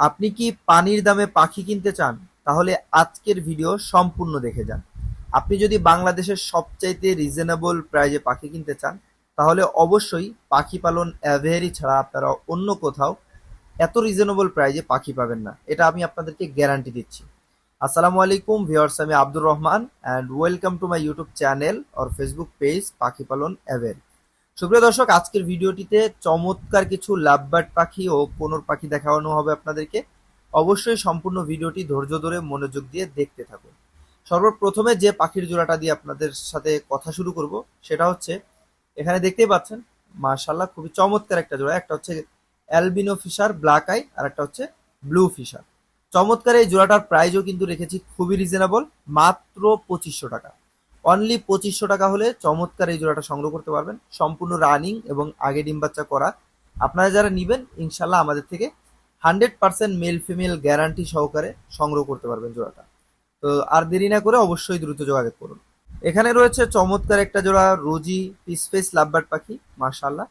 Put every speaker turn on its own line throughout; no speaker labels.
আপনি কি পানির দামে পাখি কিনতে চান? তাহলে আজকের ভিডিও সম্পূর্ণ দেখে যান। আপনি যদি বাংলাদেশের সবচাইতে রিজনেবল প্রাইজে পাখি কিনতে চান, তাহলে অবশ্যই পাখি পালন অ্যাভেরি ছাড়া আপনারা অন্য কোথাও এত রিজনেবল প্রাইজে পাখি পাবেন না। এটা আমি আপনাদেরকে গ্যারান্টি দিচ্ছি। আসসালামু আলাইকুম ভিউয়ার্স, আমি Abdur Rahman and welcome to my YouTube channel or Facebook page পাখি পালন অ্যাভেরি। সুপ্রিয় দর্শক, আজকের ভিডিওটিতে চমৎকার কিছু লাভবার্ড পাখি ও কোনোর পাখি দেখানো হবে আপনাদেরকে। অবশ্যই সম্পূর্ণ ভিডিওটি ধৈর্য ধরে মনোযোগ দিয়ে দেখতে থাকুন। সর্বপ্রথমে যে পাখির জোড়াটা দিয়ে আপনাদের সাথে কথা শুরু করব সেটা হচ্ছে, এখানে দেখতেই পাচ্ছেন মাশাআল্লাহ খুবই চমৎকার একটা জোড়া। একটা হচ্ছে অ্যালবিনো ফিশার ব্ল্যাক আই, আর একটা হচ্ছে ব্লু ফিশার। চমৎকার এই জোড়াটার প্রাইসও কিন্তু রেখেছি খুবই রিজনেবল, মাত্র 2500 টাকা। অনলি 2500 টাকা হলে চমৎকার এই জোড়াটা সংগ্রহ করতে পারবেন, সম্পূর্ণ রানিং এবং আগে ডিম বাচ্চা করা। আপনারা যারা নিবেন ইনশাল্লাহ আমাদের থেকে 100% মেল ফিমেল গ্যারান্টি সহকারে সংগ্রহ করতে পারবেন জোড়াটা। তো আর দেরি না করে অবশ্যই দ্রুত যোগাযোগ করুন। এখানে রয়েছে চমৎকার একটা জোড়া রোজি পিস ফেস লাভবার্ড পাখি। মাশাআল্লাহ,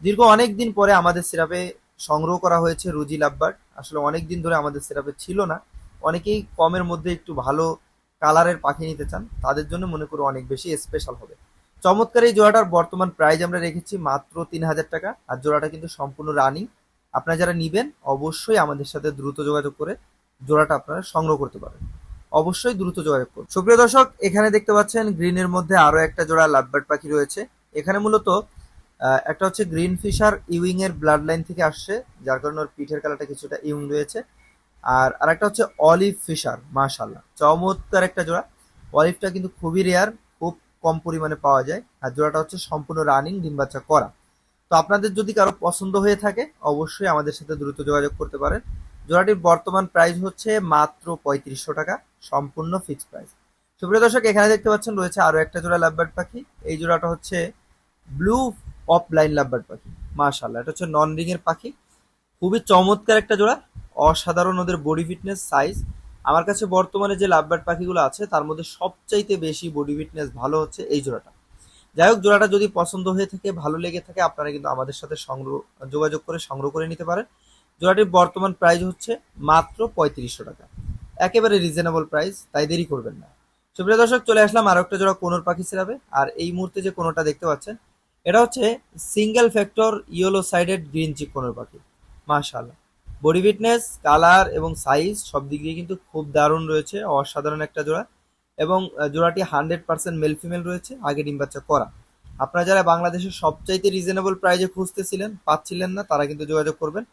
দীর্ঘ অনেক দিন পরে আমাদের সিরাপে সংগ্রহ করা হয়েছে রুজি লাভবার্ড। আসলে অনেক দিন ধরে আমাদের সিরাপে ছিল না। অনেকেই কমের মধ্যে একটু ভালো কালারের পাখি নিতে চান, তাদের জন্য মনে করি অনেক বেশি স্পেশাল হবে। চমৎকার এই জোড়াটার বর্তমান প্রাইস আমরা রেখেছি মাত্র 3000 টাকা, আর জোড়াটা কিন্তু সম্পূর্ণ রানিং। আপনারা যারা নিবেন অবশ্যই আমাদের সাথে দ্রুত যোগাযোগ করে জোড়াটা আপনারা সংগ্রহ করতে পারেন। অবশ্যই দ্রুত যোগাযোগ করুন। সুপ্রিয় দর্শক, এখানে দেখতে পাচ্ছেন গ্রিনের মধ্যে আরো একটা জোড়া লাভবার্ড পাখি রয়েছে। এখানে মূলত একটা হচ্ছে গ্রিন ফিশার ইউইং এর ব্লাড লাইন থেকে আসছে, যার কারণে ওর পিঠের কালারটা কিছুটা ইউং রয়েছে। আর আরেকটা হচ্ছে অলিভ ফিশার। মাশাআল্লাহ, চমৎকার একটা জোড়া। অলিভটা কিন্তু খুবই রেয়ার, খুব কম পরিমাণে পাওয়া যায়। আর জোড়াটা হচ্ছে সম্পূর্ণ রানিং ডিম বাচ্চা করা। তো আপনাদের যদি কারো পছন্দ হয়ে থাকে অবশ্যই আমাদের সাথে দ্রুত যোগাযোগ করতে পারেন। জোড়াটির বর্তমান প্রাইস হচ্ছে মাত্র 3500 টাকা, সম্পূর্ণ ফিক্সড প্রাইস। সুপ্রিয় দর্শক, এখানে দেখতে পাচ্ছেন রয়েছে আরো একটা জোড়া লাভবার্ড পাখি। এই জোড়াটা হচ্ছে ব্লু অফ লাইন লাভবার্ড পাখি। মাশাআল্লাহ, এটা হচ্ছে নন রিং এর পাখি। খুবই চমৎকার একটা জোড়া, অসাধারণ ওদের বডি ফিটনেস সাইজ। আমার কাছে বর্তমানে যে লাভবার্ড পাখিগুলো আছে তার মধ্যে সবচাইতে বেশি বডি ফিটনেস ভালো হচ্ছে এই জোড়াটা। যাই হোক, জোড়াটা যদি পছন্দ হয়ে থাকে, ভালো লেগে থাকে, আপনারা কিন্তু আমাদের সাথে যোগাযোগ করে সংগ্রহ করে নিতে পারেন। জোড়াটির বর্তমান প্রাইস হচ্ছে মাত্র 3500 টাকা, একেবারে রিজনেবল প্রাইস, তাই দেরি করবেন না। সুপ্রিয় দর্শক, চলে আসলাম আরো একটা জোড়া কোনোর পাখি সিরাপে। আর এই মুহূর্তে যে কোনোটা দেখতে পাচ্ছেন এটা হচ্ছে single factor yellow sided green cheek conure পাখি। মাশাআল্লাহ, বডি ফিটনেস, কালার এবং সাইজ সব দিক দিয়ে কিন্তু খুব দারুণ রয়েছে, অসাধারণ একটা জোড়া। এবং জোড়াটি 100% মেল ফিমেল রয়েছে, আগে ডিম বাচ্চা করা। আপনারা যারা বাংলাদেশের সবচাইতে রিজনেবল প্রাইজে খুঁজতেছিলেন, পাচ্ছিলেন না, তারা কিন্তু যোগাযোগ করবেন।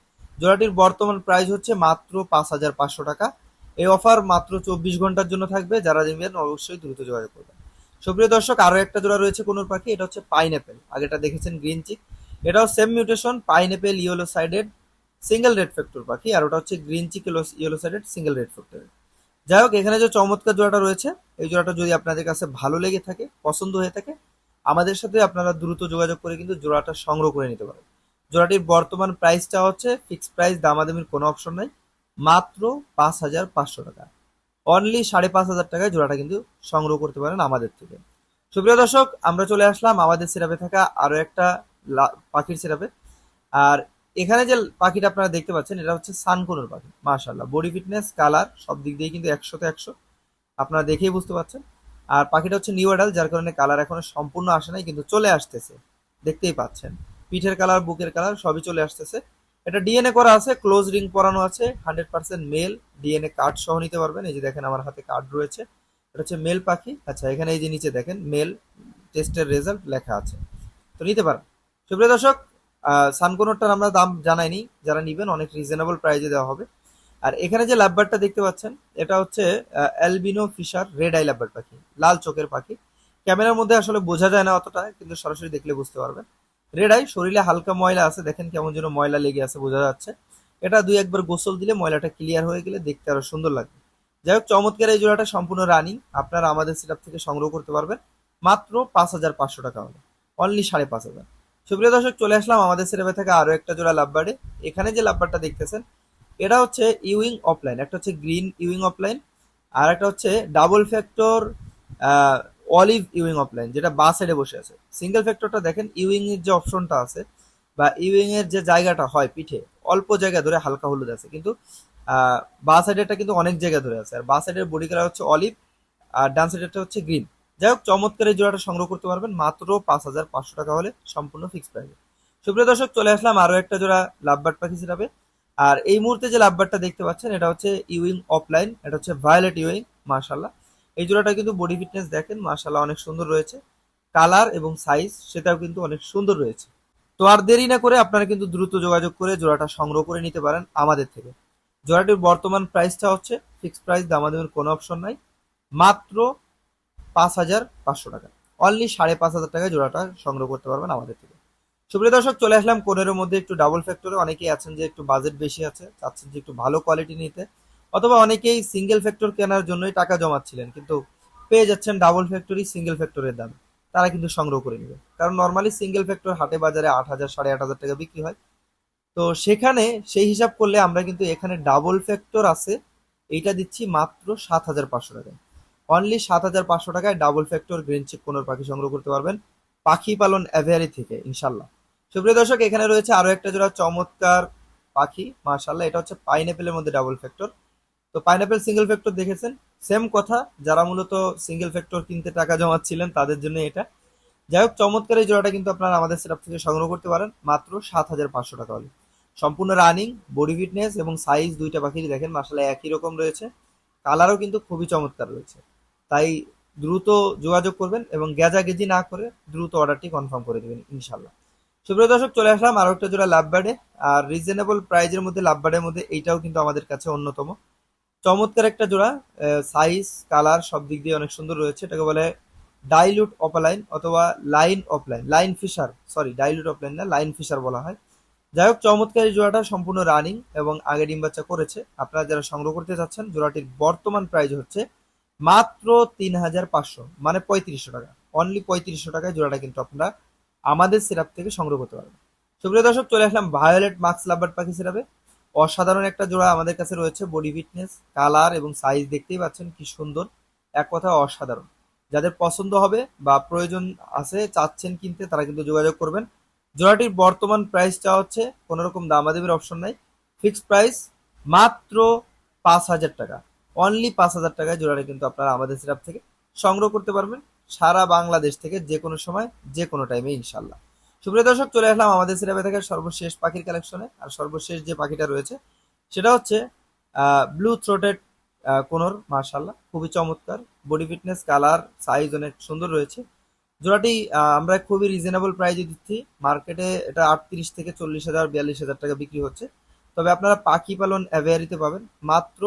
জোড়াটির বর্তমান প্রাইস হচ্ছে মাত্র 5500 টাকা। এই অফার মাত্র 24 ঘন্টার জন্য থাকবে, যারা নেবেন অবশ্যই দ্রুত যোগাযোগ করবেন। সুপ্রিয় দর্শক, আরো একটা জোড়া রয়েছে কোনোর পাখি। এটা হচ্ছে পাইনঅ্যাপেল, আগেটা দেখেছেন গ্রিন চিক। এটাও same mutation, pineapple yellow sided single red factor পাখি, আর ওটা হচ্ছে green cheek yellow sided single red factor. যাই হোক, এখানে যে চমৎকার জোড়াটা রয়েছে, এই জোড়াটা যদি আপনাদের কাছে ভালো লেগে থাকে, পছন্দ হয়ে থাকে, আমাদের সাথে আপনারা দ্রুত যোগাযোগ করে কিন্তু জোড়াটা সংগ্রহ করে নিতে পারেন। জোড়াটির বর্তমান প্রাইসটা হচ্ছে ফিক্সড প্রাইস, দামাদামির কোনো অপশন নাই, মাত্র 5500 টাকা। অনলি 5500 টাকায় জোড়াটা কিন্তু সংগ্রহ করতে পারেন আমাদের থেকে। সুপ্রিয় দর্শক, আমরা চলে আসলাম আমাদের সিরাপে থাকা আরো একটা পাখির সিরাপে। আর এখানে যে পাখিটা আপনারা দেখতে পাচ্ছেন এটা হচ্ছে সানকোনোর পাখি। মাশাআল্লাহ, বডি ফিটনেস, কালার সব দিক দিয়ে কিন্তু 100তে 100, আপনারা দেখেই বুঝতে পারছেন। আর পাখিটা হচ্ছে নিউ অ্যাডাল্ট, যার কারণে কালার এখনো সম্পূর্ণ আসে নাই, কিন্তু চলে আসতেছে, দেখতেই পাচ্ছেন। পিঠের কালার, বুকের কালার সবই চলে আসতেছে। এটা ডিএনএ করা আছে, ক্লোজ রিং পরানো আছে, 100% মেল। ডিএনএ কার্ড সহ নিতে পারবেন। এই যে দেখেন আমার হাতে কার্ড রয়েছে, এটা হচ্ছে মেল পাখি। আচ্ছা, এখানে এই যে নিচে দেখেন মেল টেস্টের রেজাল্ট লেখা আছে, তো নিতে পারেন। সুপ্রিয় দর্শক, সানকোনোরটার আমরা দাম জানাইনি, যারা নিবেন অনেক রিজনেবল প্রাইজে দেওয়া হবে। আর এখানে যে লাভবার্ডটা দেখতে পাচ্ছেন এটা হচ্ছে albino fisher red eye lovebird পাখি, লাল চোখের পাখি। ক্যামেরার মধ্যে আসলে বোঝা যায় না অতটা, কিন্তু সরাসরি দেখলে বুঝতে পারবেন। রেড আই, শরীরে হালকা ময়লা আছে, দেখেন কেমন যেন ময়লা লেগে আছে, বোঝা যাচ্ছে। এটা দুই একবার গোসল দিলে ময়লাটা ক্লিয়ার হয়ে গেলে দেখতে আরো সুন্দর লাগবে। যাই হোক, চমৎকার এই জোড়াটা সম্পূর্ণ রানিং, আপনারা আমাদের সিরাপ থেকে সংগ্রহ করতে পারবেন মাত্র 5500 টাকা হলে, অনলি 5500। সুপ্রিয় দর্শক, চলে আসলাম আমাদের সিরাপে থাকা আরো একটা জোড়া লাভবার্ডে। এখানে যে লাভবার্ডটা দেখতেছেন এটা হচ্ছে ইউইং অফলাইন, একটা হচ্ছে গ্রিন ইউইং অফলাইন, আর একটা হচ্ছে double factor olive Ewing offline, যেটা বা সাইডে বসে আছে। সিঙ্গেল ফ্যাক্টরটা দেখেন, ইউইং এর যে অপশনটা আছে বা ইউইং এর যে জায়গাটা হয় পিঠে, অল্প জায়গা ধরে হালকা হলুদ আছে, কিন্তু বাঁ সাইডেরটা কিন্তু অনেক জায়গা ধরে আছে, আর বাঁ সাইডের বডি কালার হচ্ছে অলিভ, আর ডান সাইডেরটা হচ্ছে গ্রিন। যাই হোক, চমৎকার এই জোড়াটা সংগ্রহ করতে পারবেন মাত্র 5,500 টাকা হলে, সম্পূর্ণ ফিক্সড প্রাইসে। সুপ্রিয় দর্শক, চলে আসলাম আরো একটা জোড়া লাভবার্ড পাখি সেটাবে। আর এই মুহূর্তে যে লাভবার্ডটা দেখতে পাচ্ছেন এটা হচ্ছে ইউইং অফলাইন, এটা হচ্ছে ভায়োলেট ইউইং। মাশাল্লাহ, এই জোড়াটা কিন্তু বডি ফিটনেস দেখেন মাশাল্লাহ অনেক সুন্দর রয়েছে, কালার এবং সাইজ সেটাও কিন্তু অনেক সুন্দর রয়েছে। তো আর দেরি না করে আপনারা কিন্তু দ্রুত যোগাযোগ করে জোড়াটা সংগ্রহ করে নিতে পারেন আমাদের থেকে। জোড়াটির বর্তমান প্রাইসটা হচ্ছে ফিক্সড প্রাইস, দামাদামির কোনো অপশন নাই, মাত্র 5,500 টাকা। অনলি 5,500 টাকায় জোড়াটা সংগ্রহ করতে পারবেন আমাদের থেকে। সুপ্রিয় দর্শক, চলে আসলাম কোনের মধ্যে একটু ডাবল ফ্যাক্টরে। অনেকেই আছেন যে একটু বাজেট বেশি আছে, চাচ্ছেন যে একটু ভালো কোয়ালিটি নিতে, অথবা অনেকেই সিঙ্গেল ফ্যাক্টর কেনার জন্যই টাকা জমাচ্ছিলেন, কিন্তু পেয়ে যাচ্ছেন ডাবল ফ্যাক্টরি সিঙ্গেল ফ্যাক্টরের দাম, তারা কিন্তু সংগ্রহ করে নেবে। কারণ নর্মালি সিঙ্গেল ফ্যাক্টর হাটে বাজারে 8,000 8,500 টাকা বিক্রি হয়। তো সেখানে সেই হিসাব করলে আমরা কিন্তু এখানে ডাবল ফ্যাক্টর আছে, এইটা দিচ্ছি মাত্র 7,500 টাকায়। অনলি 7,500 টাকায় double factor green cheek conure পাখি সংগ্রহ করতে পারবেন পাখি পালন অ্যাভিয়ারি থেকে ইনশাল্লাহ। সুপ্রিয় দর্শক, এখানে রয়েছে আরো একটা জোড়া চমৎকার পাখি মাশাল্লাহ, এটা হচ্ছে পাইনঅ্যাপেলের মধ্যে ডাবল ফ্যাক্টর। তো পাইনঅ্যাপেল সিঙ্গেল ফ্যাক্টর দেখেছেন, সেম কথা, যারা মূলত সিঙ্গেল ফ্যাক্টর কিনতে টাকা জমাচ্ছিলেন তাদের জন্য এটা। যাই হোক, চমৎকার এই জোড়াটা কিন্তু আপনারা আমাদের সেটআপ থেকে সংগ্রহ করতে পারেন মাত্র 7,500 টাকা হলে। সম্পূর্ণ রানিং, বডি ফিটনেস এবং সাইজ দুইটা পাখিরই দেখেন মাশাআল্লাহ একই রকম রয়েছে, কালারও কিন্তু খুবই চমৎকার রয়েছে। তাই দ্রুত যোগাযোগ করবেন এবং গেজাগেজি না করে দ্রুত অর্ডারটি কনফার্ম করে দেবেন ইনশাল্লাহ। সুপ্রিয় দর্শক, চলে আসলাম আরো একটা জোড়া লাভবার্ডে। আর রিজনেবল প্রাইজের মধ্যে লাভবার্ডের মধ্যে এইটাও কিন্তু আমাদের কাছে অন্যতম চমৎকার একটা জোড়া। সাইজ কালার সব দিক দিয়ে অনেক সুন্দর রয়েছে। এটাকে বলে ডাইলুট অফলাইন অথবা line offline, line fissure, sorry dilute offline না, লাইন ফিশার বলা হয়। যাই হোক, চমৎকার এই জোড়াটা সম্পূর্ণ রানিং এবং আগে ডিম বাচ্চা করেছে। আপনারা যারা সংগ্রহ করতে চাচ্ছেন, জোড়াটির বর্তমান প্রাইস হচ্ছে মাত্র 3,500, মানে 3500 টাকা। অনলি 3500 টাকায় জোড়াটা কিন্তু আপনারা আমাদের সিরাপ থেকে সংগ্রহ করতে পারবেন। সুপ্রিয় দর্শক, চলে আসলাম ভায়োলেট মাক্স লাভার পাখি সিরাপে। অসাধারণ একটা জোড়া আমাদের কাছে রয়েছে, বডি ফিটনেস কালার এবং সাইজ দেখতেই পাচ্ছেন কি সুন্দর, এক কথা অসাধারণ। যাদের পছন্দ হবে বা প্রয়োজন আছে চাচ্ছেন কিনতে, তারা কিন্তু যোগাযোগ করবেন। জোড়াটির বর্তমান প্রাইসটা হচ্ছে কোনো রকম দামাদামির অপশন নাই, ফিক্সড প্রাইস মাত্র 5,000 টাকা। অনলি 5,000 টাকায় জোড়াটা কিন্তু আপনারা আমাদের সিরাপ থেকে সংগ্রহ করতে পারবেন সারা বাংলাদেশ থেকে, যে কোনো সময় যে কোনো টাইমে ইনশাল্লাহ। সুপ্রিয় দর্শক, চলে আসলাম আমাদের সিরাপে থেকে সর্বশেষ পাখির কালেকশনে। আর সর্বশেষ যে পাখিটা রয়েছে সেটা হচ্ছে ব্লু থ্রোটেড কোনর। মার্শাল্লাহ খুবই চমৎকার, বডি ফিটনেস কালার সাইজ অনেক সুন্দর রয়েছে। জোড়াটি আমরা খুবই রিজনেবল প্রাইজে দিচ্ছি, মার্কেটে এটা 38 থেকে 40,000 42,000 টাকা বিক্রি হচ্ছে, তবে আপনারা পাখি পালন অ্যাভিয়ারিতে পাবেন মাত্র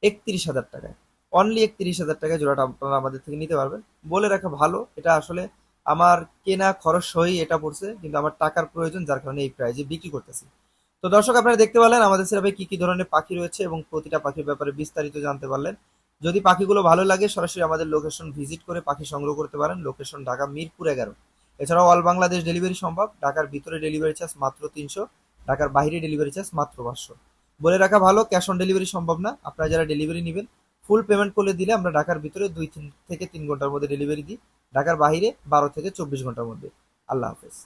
31,000 টাকায়। অনলি 31,000 টাকায় জোড়াটা আপনারা আমাদের থেকে নিতে পারবেন। বলে রাখা ভালো, এটা আসলে আমার কেনা খরচ সহি এটা পড়ছে, কিন্তু আমার টাকার প্রয়োজন, যার কারণে এই প্রাইজে বিক্রি করতেছি। তো দর্শক, আপনারা দেখতে পারলেন আমাদের সেরাপে কি কি ধরনের পাখি রয়েছে এবং প্রতিটা পাখির ব্যাপারে বিস্তারিত জানতে পারলেন। যদি পাখিগুলো ভালো লাগে, সরাসরি আমাদের লোকেশন ভিজিট করে পাখি সংগ্রহ করতে পারেন। লোকেশন ঢাকা মিরপুর 11। এছাড়াও অল বাংলাদেশ ডেলিভারি সম্ভব, ঢাকার ভিতরে ডেলিভারি চার্জ মাত্র 300, ঢাকার বাইরে ডেলিভারি চার্জ মাত্র 500। বলে রাখা ভালো, ক্যাশ অন ডেলিভারি সম্ভব না। আপনারা যারা ডেলিভারি নেবেন, ফুল পেমেন্ট করলে দিলে আমরা ঢাকার ভিতরে 2 থেকে 3 ঘন্টার মধ্যে ডেলিভারি দিই, ঢাকার বাইরে 12 থেকে 24 ঘন্টার মধ্যে। আল্লাহ হাফেজ।